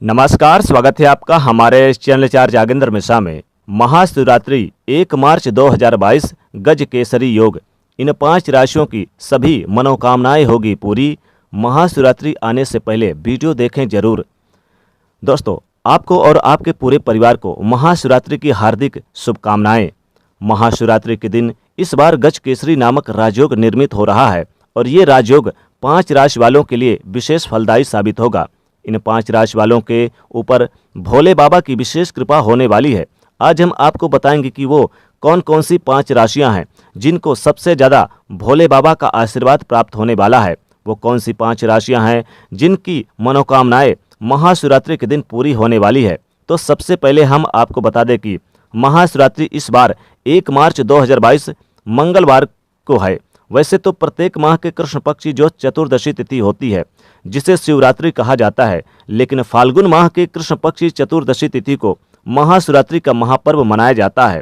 नमस्कार, स्वागत है आपका हमारे चैनल चार जागेंद्र मिश्रा में। महाशिवरात्रि 1 मार्च 2022 गज केसरी योग। इन 5 राशियों की सभी मनोकामनाएं होगी पूरी। महाशिवरात्रि आने से पहले वीडियो देखें जरूर। दोस्तों, आपको और आपके पूरे परिवार को महाशिवरात्रि की हार्दिक शुभकामनाएं। महाशिवरात्रि के दिन इस बार गज केसरी नामक राजयोग निर्मित हो रहा है और ये राजयोग 5 राशि वालों के लिए विशेष फलदायी साबित होगा। इन 5 राशि वालों के ऊपर भोले बाबा की विशेष कृपा होने वाली है। आज हम आपको बताएंगे कि वो कौन कौन सी 5 राशियां हैं जिनको सबसे ज़्यादा भोले बाबा का आशीर्वाद प्राप्त होने वाला है। वो कौन सी 5 राशियां हैं जिनकी मनोकामनाएं महाशिवरात्रि के दिन पूरी होने वाली है। तो सबसे पहले हम आपको बता दें कि महाशिवरात्रि इस बार 1 मार्च 2022 मंगलवार को है। वैसे तो प्रत्येक माह के कृष्ण पक्ष की जो चतुर्दशी तिथि होती है जिसे शिवरात्रि कहा जाता है, लेकिन फाल्गुन माह के कृष्ण पक्ष की चतुर्दशी तिथि को महाशिवरात्रि का महापर्व मनाया जाता है।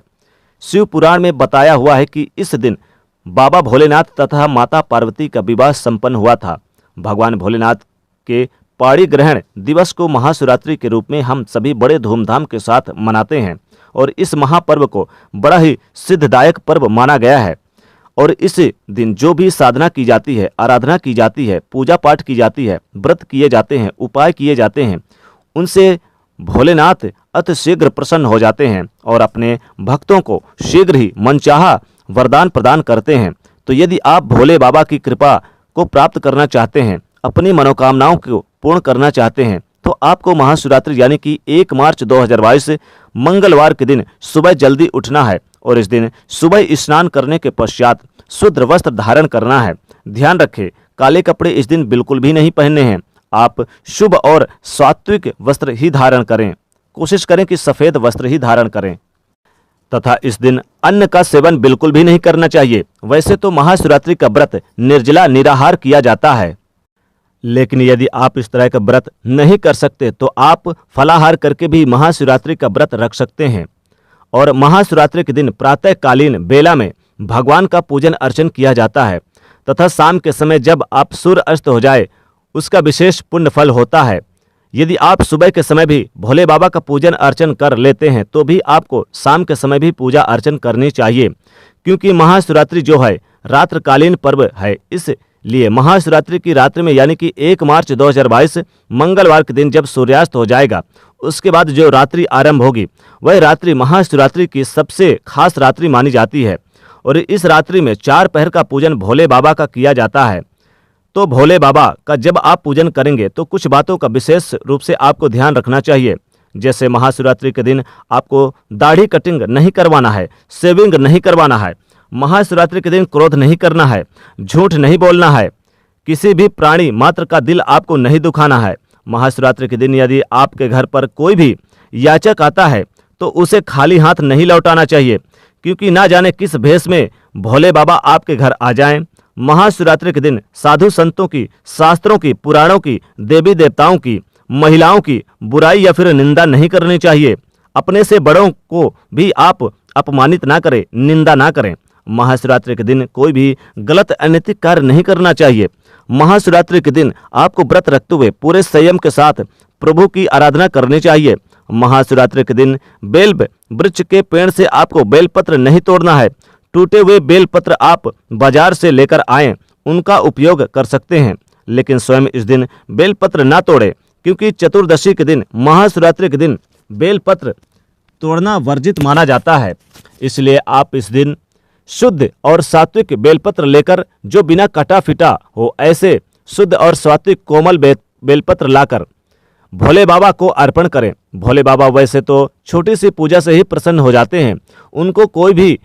शिव पुराण में बताया हुआ है कि इस दिन बाबा भोलेनाथ तथा माता पार्वती का विवाह संपन्न हुआ था। भगवान भोलेनाथ के पाणी ग्रहण दिवस को महाशिवरात्रि के रूप में हम सभी बड़े धूमधाम के साथ मनाते हैं और इस महापर्व को बड़ा ही सिद्धदायक पर्व माना गया है। और इस दिन जो भी साधना की जाती है, आराधना की जाती है, पूजा पाठ की जाती है, व्रत किए जाते हैं, उपाय किए जाते हैं, उनसे भोलेनाथ अति शीघ्र प्रसन्न हो जाते हैं और अपने भक्तों को शीघ्र ही मनचाहा वरदान प्रदान करते हैं। तो यदि आप भोले बाबा की कृपा को प्राप्त करना चाहते हैं, अपनी मनोकामनाओं को पूर्ण करना चाहते हैं, तो आपको महाशिवरात्रि यानी कि 1 मार्च 2022 मंगलवार के दिन सुबह जल्दी उठना है और इस दिन सुबह स्नान करने के पश्चात शुद्ध वस्त्र धारण करना है। ध्यान रखें, काले कपड़े इस दिन बिल्कुल भी नहीं पहनने हैं। आप शुभ और सात्विक वस्त्र ही धारण करें। कोशिश करें कि सफ़ेद वस्त्र ही धारण करें तथा इस दिन अन्न का सेवन बिल्कुल भी नहीं करना चाहिए। वैसे तो महाशिवरात्रि का व्रत निर्जला निराहार किया जाता है, लेकिन यदि आप इस तरह का व्रत नहीं कर सकते तो आप फलाहार करके भी महाशिवरात्रि का व्रत रख सकते हैं। और महाशिवरात्रि के दिन प्रातःकालीन बेला में भगवान का पूजन अर्चन किया जाता है तथा शाम के समय जब आप सूर्य अस्त हो जाए उसका विशेष पुण्य फल होता है। यदि आप सुबह के समय भी भोले बाबा का पूजन अर्चन कर लेते हैं तो भी आपको शाम के समय भी पूजा अर्चन करनी चाहिए, क्योंकि महाशिवरात्रि जो है रात्रकालीन पर्व है। इसलिए महाशिवरात्रि की रात्रि में यानी कि 1 मार्च 2022 मंगलवार के दिन जब सूर्यास्त हो जाएगा उसके बाद जो रात्रि आरंभ होगी वह रात्रि महाशिवरात्रि की सबसे खास रात्रि मानी जाती है। और इस रात्रि में 4 पहर का पूजन भोले बाबा का किया जाता है। तो भोले बाबा का जब आप पूजन करेंगे तो कुछ बातों का विशेष रूप से आपको ध्यान रखना चाहिए। जैसे महाशिवरात्रि के दिन आपको दाढ़ी कटिंग नहीं करवाना है, शेविंग नहीं करवाना है। महाशिवरात्रि के दिन क्रोध नहीं करना है, झूठ नहीं बोलना है, किसी भी प्राणी मात्र का दिल आपको नहीं दुखाना है। महाशिवरात्रि के दिन यदि आपके घर पर कोई भी याचक आता है तो उसे खाली हाथ नहीं लौटाना चाहिए, क्योंकि ना जाने किस भेष में भोले बाबा आपके घर आ जाएं। महाशिवरात्रि के दिन साधु संतों की, शास्त्रों की, पुराणों की, देवी देवताओं की, महिलाओं की बुराई या फिर निंदा नहीं करनी चाहिए। अपने से बड़ों को भी आप अपमानित ना करें, निंदा ना करें। महाशिवरात्रि के दिन कोई भी गलत अनैतिक कार्य नहीं करना चाहिए। महाशिवरात्रि के दिन आपको व्रत रखते हुए पूरे संयम के साथ प्रभु की आराधना करनी चाहिए। महाशिवरात्रि के दिन बेल वृक्ष के पेड़ से आपको बेलपत्र नहीं तोड़ना है। टूटे हुए बेलपत्र आप बाजार से लेकर आएं, उनका उपयोग कर सकते हैं, लेकिन स्वयं इस दिन बेलपत्र ना तोड़ें, क्योंकि चतुर्दशी के दिन महाशिवरात्रि के दिन बेलपत्र तोड़ना वर्जित माना जाता है। इसलिए आप इस दिन शुद्ध और सात्विक बेलपत्र लेकर, जो बिना कटा फिटा हो, ऐसे शुद्ध और सात्विक कोमल बेलपत्र लाकर भोले बाबा को अर्पण करें। भोले बाबा वैसे तो छोटी सी पूजा से ही प्रसन्न हो जाते हैं। उनको कोई भी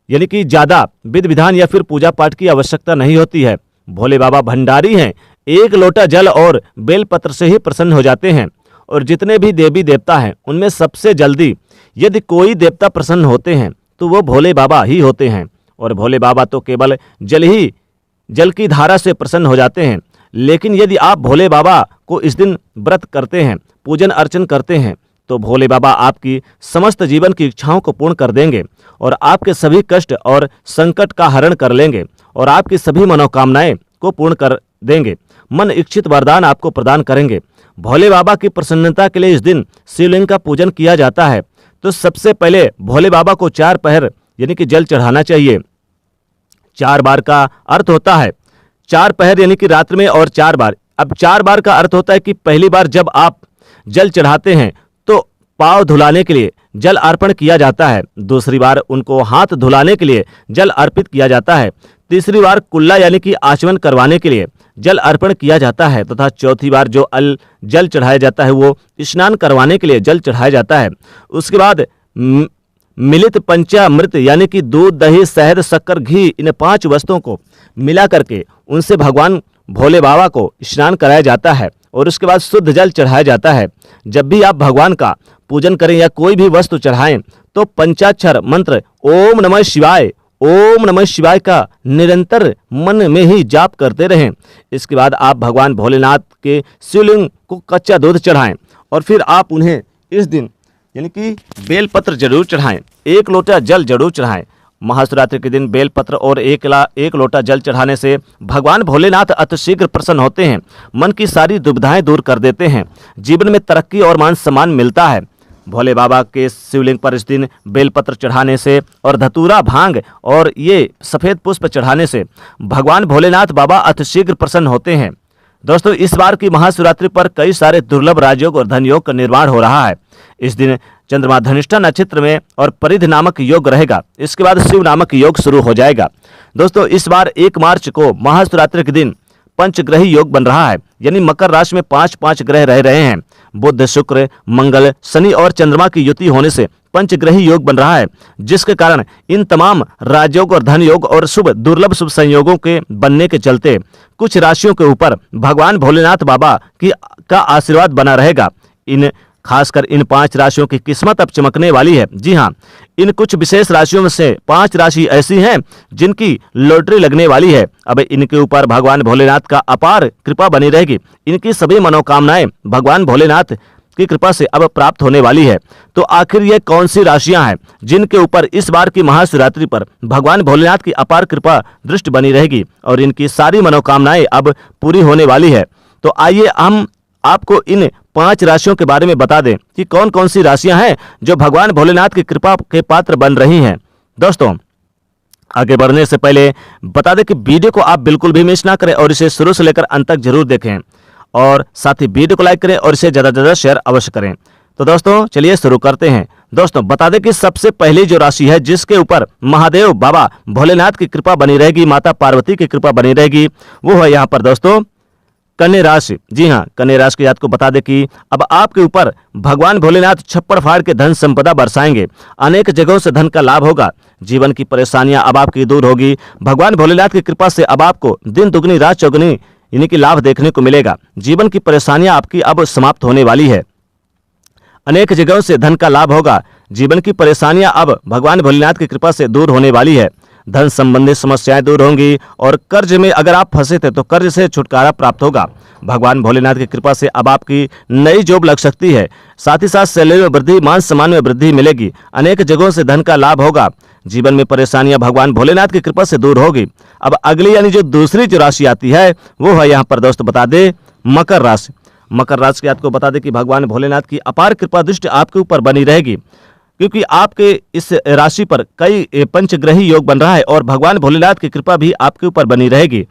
यानी कि ज़्यादा विधि विधान या फिर पूजा पाठ की आवश्यकता नहीं होती है। भोले बाबा भंडारी हैं, 1 लोटा जल और बेलपत्र से ही प्रसन्न हो जाते हैं। और जितने भी देवी देवता हैं उनमें सबसे जल्दी यदि कोई देवता प्रसन्न होते हैं तो वो भोले बाबा ही होते हैं। और भोले बाबा तो केवल जल की धारा से प्रसन्न हो जाते हैं। लेकिन यदि आप भोले बाबा को इस दिन व्रत करते हैं, पूजन अर्चन करते हैं, तो भोले बाबा आपकी समस्त जीवन की इच्छाओं को पूर्ण कर देंगे और आपके सभी कष्ट और संकट का हरण कर लेंगे और आपकी सभी मनोकामनाएं को पूर्ण कर देंगे। मन इच्छित वरदान आपको प्रदान करेंगे। भोले बाबा की प्रसन्नता के लिए इस दिन शिवलिंग का पूजन किया जाता है। तो सबसे पहले भोले बाबा को 4 पहर यानी कि जल चढ़ाना चाहिए। 4 बार का अर्थ होता है 4 पहर यानी कि रात्र में और 4 बार। अब 4 बार का अर्थ होता है कि पहली बार जब आप जल चढ़ाते हैं तो पाँव धुलाने के लिए जल अर्पण किया जाता है। दूसरी बार उनको हाथ धुलाने के लिए जल अर्पित किया जाता है। तीसरी बार कुल्ला यानी कि आचमन करवाने के लिए जल अर्पण किया जाता है तथा चौथी बार जो जल चढ़ाया जाता है वो स्नान करवाने के लिए जल चढ़ाया जाता है। उसके बाद मिलित पंचामृत यानी कि दूध, दही, शहद, शक्कर, घी, इन 5 वस्तुओं को मिला करके उनसे भगवान भोले बाबा को स्नान कराया जाता है और उसके बाद शुद्ध जल चढ़ाया जाता है। जब भी आप भगवान का पूजन करें या कोई भी वस्तु चढ़ाएं तो पंचाक्षर मंत्र ओम नमः शिवाय का निरंतर मन में ही जाप करते रहें। इसके बाद आप भगवान भोलेनाथ के शिवलिंग को कच्चा दूध चढ़ाएं और फिर आप उन्हें इस दिन यानी कि बेलपत्र जरूर चढ़ाएं, 1 लोटा जल जरूर चढ़ाएं। महाशिवरात्रि के दिन बेलपत्र और 1 लोटा जल चढ़ाने से भगवान भोलेनाथ अतिशीघ्र प्रसन्न होते हैं, मन की सारी दुविधाएं दूर कर देते हैं, जीवन में तरक्की और मान सम्मान मिलता है। भोले बाबा के शिवलिंग पर इस दिन बेलपत्र चढ़ाने से और धतूरा, भांग और ये सफ़ेद पुष्प चढ़ाने से भगवान भोलेनाथ बाबा अतिशीघ्र प्रसन्न होते हैं। दोस्तों, इस बार की महाशिवरात्रि पर कई सारे दुर्लभ राजयोग और धन योग का निर्माण हो रहा है। इस दिन चंद्रमा धनिष्ठा नक्षत्र में और परिध नामक योग रहेगा। इसके बाद शिव नामक योग शुरू हो जाएगा। दोस्तों, इस बार 1 मार्च को महाशिवरात्रि के दिन पंचग्रही योग बन रहा है, यानी मकर राशि में 5 ग्रह रह रहे हैं। बुध, शुक्र, मंगल, शनि और चंद्रमा की युति होने से पंचग्रही योग बन रहा है, जिसके कारण इन तमाम राजयोग और धन योग और दुर्लभ शुभ संयोगों के बनने के चलते कुछ राशियों के ऊपर भगवान भोलेनाथ बाबा का आशीर्वाद बना रहेगा। खासकर इन 5 राशियों की किस्मत अब चमकने वाली है। जी हाँ, इन कुछ विशेष राशियों में से 5 राशि ऐसी हैं जिनकी लॉटरी लगने वाली है। अब इनके ऊपर भगवान भोलेनाथ का अपार कृपा बनी रहेगी। इनकी सभी मनोकामनाएं भगवान भोलेनाथ की कृपा से अब प्राप्त होने वाली है। तो आखिर ये कौन सी राशियां हैं जिनके ऊपर इस बार की महाशिवरात्रि पर भगवान भोलेनाथ की अपार कृपा दृष्टि बनी रहेगी और इनकी सारी मनोकामनाएं अब पूरी होने वाली है? तो आइए हम आपको इन 5 राशियों के बारे में बता दें कि कौन कौन सी राशियां हैं जो भगवान भोलेनाथ की कृपा के पात्र बन रही हैं। दोस्तों, आगे बढ़ने से पहले बता दें कि वीडियो को आप बिल्कुल भी मिस ना करें और इसे शुरू से लेकर अंत तक जरूर देखें और साथ ही वीडियो को लाइक करें और इसे ज़्यादा से ज़्यादा शेयर अवश्य करें। तो दोस्तों, चलिए शुरू करते हैं। दोस्तों, बता दें कि सबसे पहली जो राशि है जिसके ऊपर महादेव बाबा भोलेनाथ की कृपा बनी रहेगी, माता पार्वती की कृपा बनी रहेगी, वो है यहाँ पर दोस्तों कन्या राशि। जी हाँ, कन्या राशि की जात को बता दें कि अब आपके ऊपर भगवान भोलेनाथ छप्पड़ फाड़ के धन संपदा बरसाएंगे। अनेक जगहों से धन का लाभ होगा। जीवन की परेशानियां अब आपकी दूर होगी। भगवान भोलेनाथ की कृपा से अब आपको दिन दुगनी रात चौगुनी यानी कि लाभ देखने को मिलेगा। जीवन की परेशानियां आपकी अब समाप्त होने वाली है। अनेक जगहों से धन का लाभ होगा। जीवन की परेशानियां अब भगवान भोलेनाथ की कृपा से दूर होने वाली है। धन संबंधी समस्याएं दूर होंगी और कर्ज में अगर आप फंसे थे तो कर्ज से छुटकारा प्राप्त होगा। भगवान भोलेनाथ की कृपा से अब आपकी नई जॉब लग सकती है। साथ ही साथ सैलरी में वृद्धि, मान सम्मान में वृद्धि मिलेगी। अनेक जगहों से धन का लाभ होगा। जीवन में परेशानियां भगवान भोलेनाथ की कृपा से दूर होगी। अब अगली यानी जो दूसरी जो राशि आती है वो है यहाँ पर दोस्तों बता दे मकर राशि। मकर राशि की आपको बता दें कि भगवान भोलेनाथ की अपार कृपा दृष्टि आपके ऊपर बनी रहेगी, क्योंकि आपके इस राशि पर कई पंचग्रही योग बन रहा है और भगवान भोलेनाथ की कृपा भी आपके ऊपर बनी रहेगी,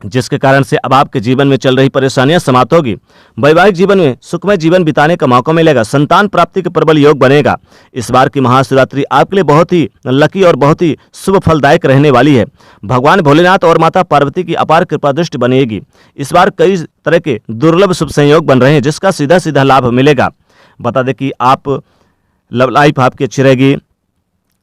जिसके कारण से अब आपके जीवन में चल रही परेशानियां समाप्त होगी। वैवाहिक जीवन में सुखमय जीवन बिताने का मौका मिलेगा। संतान प्राप्ति के प्रबल योग बनेगा। इस बार की महाशिवरात्रि आपके लिए बहुत ही लकी और बहुत ही शुभ फलदायक रहने वाली है। भगवान भोलेनाथ और माता पार्वती की अपार कृपा दृष्टि बनेगी। इस बार कई तरह के दुर्लभ शुभ संयोग बन रहे हैं जिसका सीधा सीधा लाभ मिलेगा। बता दें कि आप लव लाइफ आपकी अच्छी रहेगी।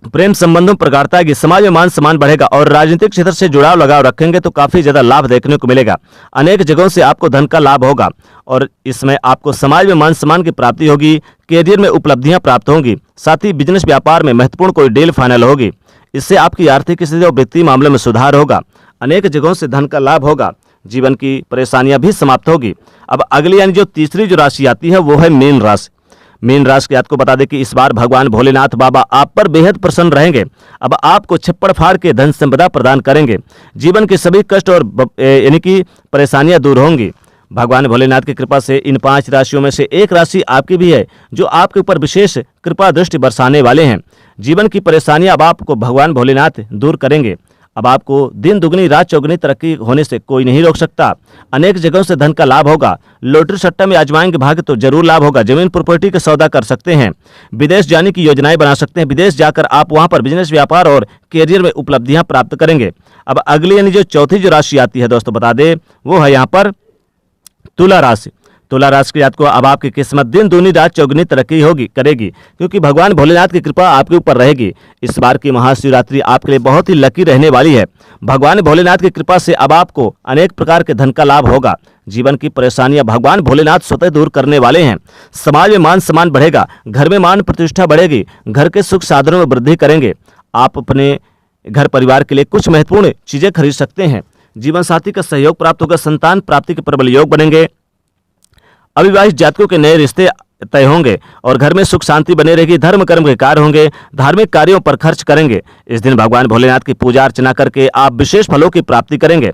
प्रेम संबंधों में प्रगाढ़ता आएगी। समाज में मान सम्मान बढ़ेगा और राजनीतिक क्षेत्र से जुड़ाव लगाव रखेंगे तो काफी ज्यादा लाभ देखने को मिलेगा। अनेक जगहों से आपको धन का लाभ होगा और इसमें आपको समाज में मान सम्मान की प्राप्ति होगी। कैरियर में उपलब्धियां प्राप्त होंगी। साथ ही बिजनेस व्यापार में महत्वपूर्ण कोई डील फाइनल होगी। इससे आपकी आर्थिक स्थिति और वित्तीय मामले में सुधार होगा। अनेक जगहों से धन का लाभ होगा। जीवन की परेशानियां भी समाप्त होगी। अब अगली यानी जो तीसरी जो राशि आती है वो है मीन राशि। मीन राशि की आपको बता दें कि इस बार भगवान भोलेनाथ बाबा आप पर बेहद प्रसन्न रहेंगे। अब आपको छप्पड़ फाड़ के धन संपदा प्रदान करेंगे। जीवन के सभी कष्ट और यानी कि परेशानियां दूर होंगी। भगवान भोलेनाथ की कृपा से इन 5 राशियों में से एक राशि आपकी भी है जो आपके ऊपर विशेष कृपा दृष्टि बरसाने वाले हैं। जीवन की परेशानियां अब आपको भगवान भोलेनाथ दूर करेंगे। अब आपको दिन दुगनी रात चौगुनी तरक्की होने से कोई नहीं रोक सकता। अनेक जगहों से धन का लाभ होगा। लॉटरी सट्टा में आजमाएंगे भाग्य तो जरूर लाभ होगा। जमीन प्रॉपर्टी का सौदा कर सकते हैं। विदेश जाने की योजनाएं बना सकते हैं। विदेश जाकर आप वहां पर बिजनेस, व्यापार और कैरियर में उपलब्धियां प्राप्त करेंगे। अब अगली यानी जो चौथी जो राशि आती है दोस्तों, बता दें वो है यहाँ पर तुला राशि। तुला राशि के जातकों, अब आपकी किस्मत दिन दूनी रात चौगुनी तरक्की करेगी क्योंकि भगवान भोलेनाथ की कृपा आपके ऊपर रहेगी। इस बार की महाशिवरात्रि आपके लिए बहुत ही लकी रहने वाली है। भगवान भोलेनाथ की कृपा से अब आपको अनेक प्रकार के धन का लाभ होगा। जीवन की परेशानियां भगवान भोलेनाथ स्वतः दूर करने वाले हैं। समाज में मान सम्मान बढ़ेगा। घर में मान प्रतिष्ठा बढ़ेगी। घर के सुख साधनों में वृद्धि करेंगे। आप अपने घर परिवार के लिए कुछ महत्वपूर्ण चीजें खरीद सकते हैं। जीवन साथी का सहयोग प्राप्त होगा। संतान प्राप्ति के प्रबल योग बनेंगे। अविवाहित जातकों के नए रिश्ते तय होंगे और घर में सुख शांति बने रहेगी। धर्म कर्म के कार्य होंगे। धार्मिक कार्यों पर खर्च करेंगे। इस दिन भगवान भोलेनाथ की पूजा अर्चना करके आप विशेष फलों की प्राप्ति करेंगे।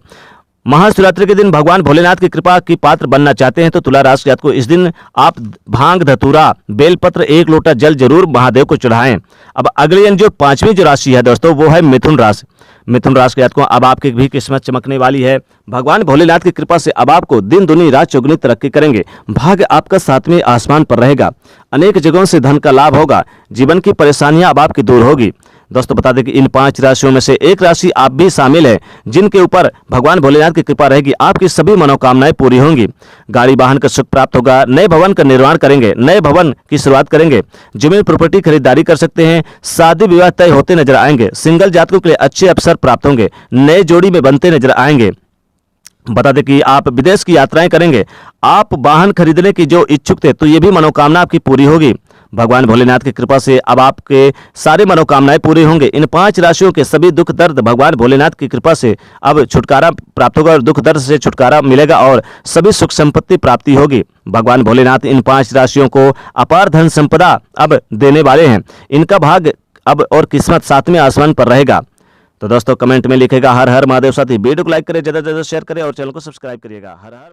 महाशिवरात्रि के दिन भगवान भोलेनाथ की कृपा की पात्र बनना चाहते हैं तो तुला राशि जातकों, इस दिन आप भांग, धतूरा, बेलपत्र, 1 लोटा जल जरूर महादेव को चढ़ाएं। अब अगली जो 5वीं जो राशि है दोस्तों, वो है मिथुन राशि। मिथुन राशि के जातकों, अब आपकी भी किस्मत चमकने वाली है। भगवान भोलेनाथ की कृपा से अब आपको दिन दुनी रात चौगुनी तरक्की करेंगे। भाग्य आपका 7वें आसमान पर रहेगा। अनेक जगहों से धन का लाभ होगा। जीवन की परेशानियां अब आपकी दूर होगी। दोस्तों बता दें कि इन 5 राशियों में से एक राशि आप भी शामिल है जिनके ऊपर भगवान भोलेनाथ की कृपा रहेगी। आपकी सभी मनोकामनाएं पूरी होंगी। गाड़ी वाहन का सुख प्राप्त होगा। नए भवन का निर्माण करेंगे। नए भवन की शुरुआत करेंगे। जमीन प्रॉपर्टी खरीदारी कर सकते हैं। शादी विवाह तय होते नजर आएंगे। सिंगल जातकों के लिए अच्छे अवसर प्राप्त होंगे। नए जोड़ी में बनते नजर आएंगे। बता दें कि आप विदेश की यात्राएं करेंगे। आप वाहन खरीदने की जो इच्छुक थे तो ये भी मनोकामना आपकी पूरी होगी। भगवान भोलेनाथ की कृपा से अब आपके सारे मनोकामनाएं पूरी होंगे। इन 5 राशियों के सभी दुख दर्द भगवान भोलेनाथ की कृपा से अब छुटकारा प्राप्त होगा और दुख दर्द से छुटकारा मिलेगा और सभी सुख संपत्ति प्राप्ति होगी। भगवान भोलेनाथ इन 5 राशियों को अपार धन संपदा अब देने वाले हैं। इनका भाग्य अब और किस्मत 7वें आसमान पर रहेगा। तो दोस्तों कमेंट में लिखेगा हर हर महादेव। साथी वीडियो को लाइक करें, ज्यादा से ज्यादा शेयर करें और चैनल को सब्सक्राइब करिएगा। हर हर